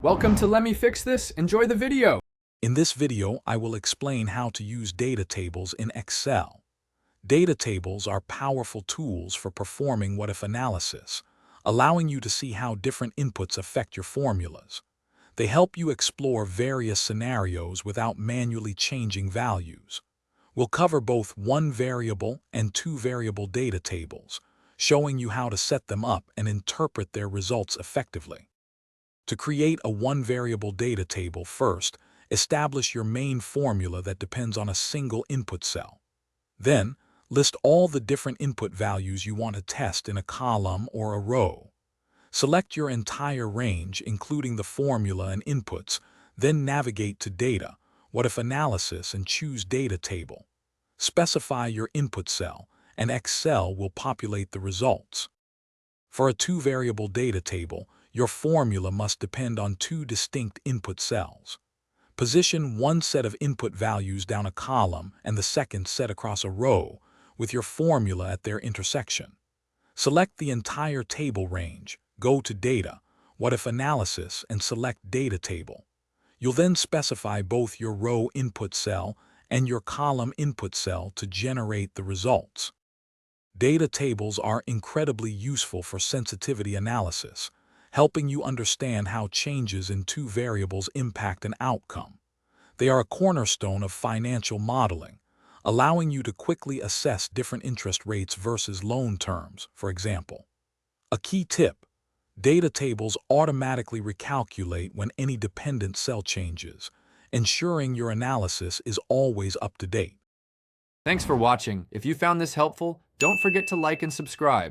Welcome to Let Me Fix This. Enjoy the video. In this video, I will explain how to use data tables in Excel. Data tables are powerful tools for performing what-if analysis, allowing you to see how different inputs affect your formulas. They help you explore various scenarios without manually changing values. We'll cover both one-variable and two-variable data tables, showing you how to set them up and interpret their results effectively. To create a one-variable data table, first, establish your main formula that depends on a single input cell. Then, list all the different input values you want to test in a column or a row. Select your entire range, including the formula and inputs, then navigate to Data, What-if Analysis, and choose Data Table. Specify your input cell, and Excel will populate the results. For a two-variable data table, your formula must depend on two distinct input cells. Position one set of input values down a column and the second set across a row, with your formula at their intersection. Select the entire table range, go to Data, What-if Analysis, and select Data Table. You'll then specify both your row input cell and your column input cell to generate the results. Data tables are incredibly useful for sensitivity analysis, helping you understand how changes in two variables impact an outcome. They are a cornerstone of financial modeling, allowing you to quickly assess different interest rates versus loan terms, for example. A key tip: data tables automatically recalculate when any dependent cell changes, ensuring your analysis is always up to date. Thanks for watching. If you found this helpful, don't forget to like and subscribe.